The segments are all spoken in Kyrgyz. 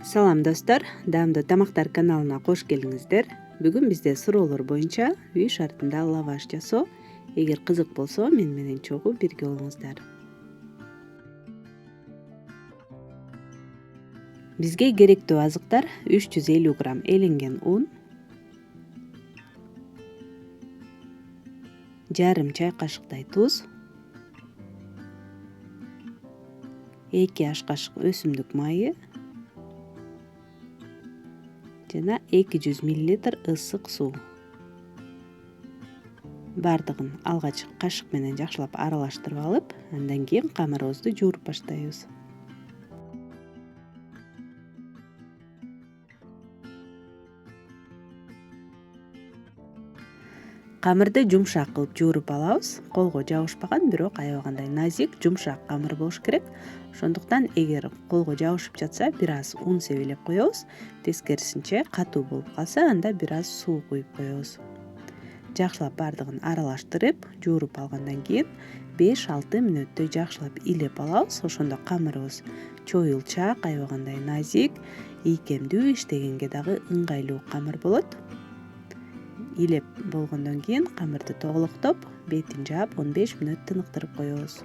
Салам достор, даамдуу тамактар каналына кош келиңиздер. Бүгүн бизде суроолор боюнча үй шартында лаваш жасоо. Эгер кызык болсо, мен менен чогуу бирге болуңуздар. Бизге керектүү азыктар 350 грамм эленген ун, жарым чай кашыктай туз, 2 аш кашык өсүмдүк майы жана 200 мл ысык суу. Бардыгын алгач кашык менен жакшылап аралаштырып алып, андан кийин камырыбызды жууруп баштайбыз. Камырды жумшак кылып жууруп алабыз. Колго жабышпаган, бирок аябагандай назик, жумшак камыр болуш керек. Ошондуктан эгер колго жабышып жатса, бир аз ун себелеп коебуз. Тескерисинче катуу болуп калса, анда бир аз суу куюп коебуз. Жакшылап бардыгын аралаштырып, жууруп алгандан кийин 5-6 мүнөттөй жакшылап илеп алабыз. Ошондо камырыбыз чоюлчак, аябагандай назик, ийкемдүү, иштегенге дагы ыңгайлуу камыр болот. Илеп болгондон кийин камырды тоголоктоп, бетин жаап 15 мүнөт тыныктырып коебуз.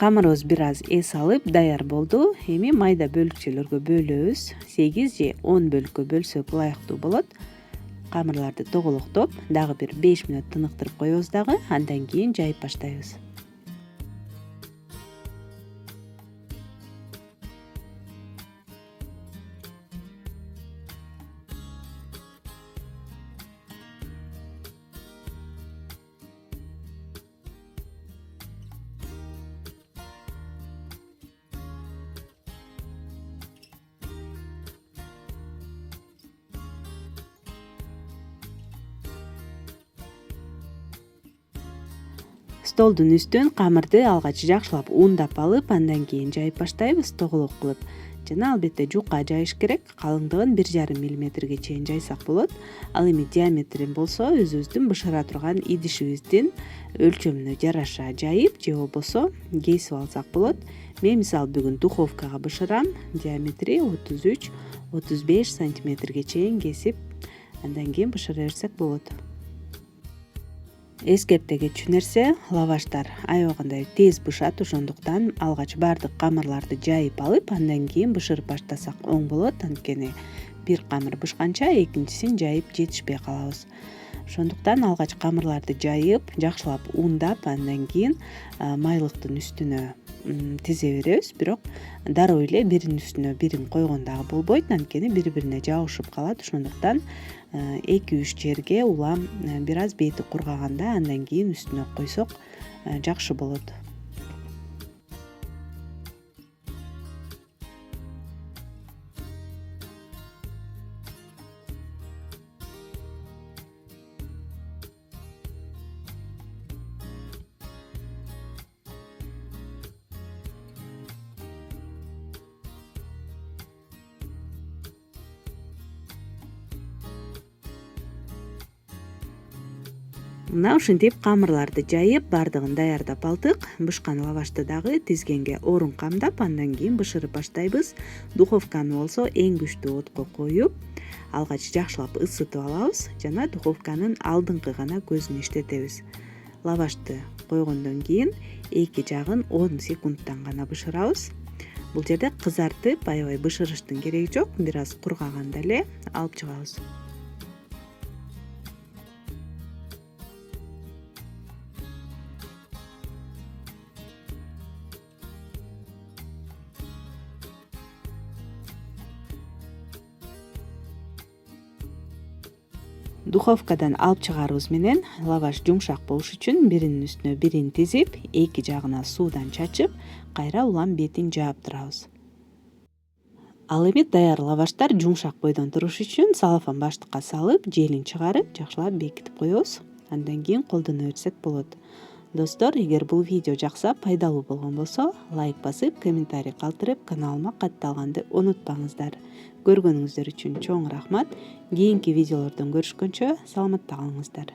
Камырыбыз бир аз эс алып даяр болду. Эми майда бөлүкчөлөргө бөлөбүз. 8 же 10 бөлүккө бөлсөк ылайыктуу болот. Камырларды тоголоктоп, дагы бир 5 мүнөт тыныктырып коебуз дагы, андан кийин жайып баштайбыз. Столдун үстүн камырды алгач жакшылап ундап алып, андан кийин жайып баштайбыз тоголок кылып. Жана албетте жука жайыш керек. Калыңдыгын 1,5 мм чейин жайсак болот. Ал эми диаметрин болсо өзүбүздүн бышыра турган идишибиздин өлчөмүнө жараша жайып, же болбосо кесип алсак болот. Мен мисалы бүгүн духовкага бышырам. Диаметри 33-35 сантиметрге чейин кесип, андан кийин бышыра берсек болот. Эскерте кетчү нерсе, лаваштар аябагандай тез бышат, ошондуктан алгач бардык камырларды жайып алып, андан кийин бышырып баштасак оң болот. Анткени бир камыр бышканча экинчисин жайып жетишпей калабыз. Ошондуктан алгач камырларды жайып, жакшылап ундап, андан кийин майлыктын үстүнө тизе беребиз. Бирок дароо эле биринин үстүнө бирин койгон дагы болбойт, анткени бири-бирине жабышып калат. Ошондуктан 2-3 жерге улам бир аз бети кургаганда, андан кийин үстүнө койсок жакшы болот. Мына ушинтип камырларды жайып, бардыгын даярдап алдык. Бышкан лавашты дагы тизгенге орун камдап, андан кийин бышырып баштайбыз. Духовканы болсо эң күчтүү отко коюп, алгач жакшылап ысытып алабыз жана духовканын алдыңкы гана көзүн иштетебиз. Лавашты койгондон кийин эки жагын 10 секундтан гана бышырабыз. Бул жерде кызартып, аябай бышырыштын кереги жок. Бир аз кургаганда эле алып чыгабыз. Духовкадан алып чыгарыбыз менен лаваш жумшак болуш үчүн биринин үстүнө бирин тизип, эки жагына суудан чачып, кайра улам бетин жаап турабыз. Ал эми даяр лаваштар жумшак бойдон туруш үчүн салафан баштыкка салып, желин чыгарып, жакшылап бекитип коебуз. Андан кийин колдоно берсек болот. Достор, эгер бул видео жакса, пайдалуу болгон болсо, лайк басып, комментарий калтырып, каналыма катталганды унутпаңыздар. Көргөнүңүздөр үчүн чоң рахмат. Кийинки видеолордон көрүшкөнчө саламатта калыңыздар.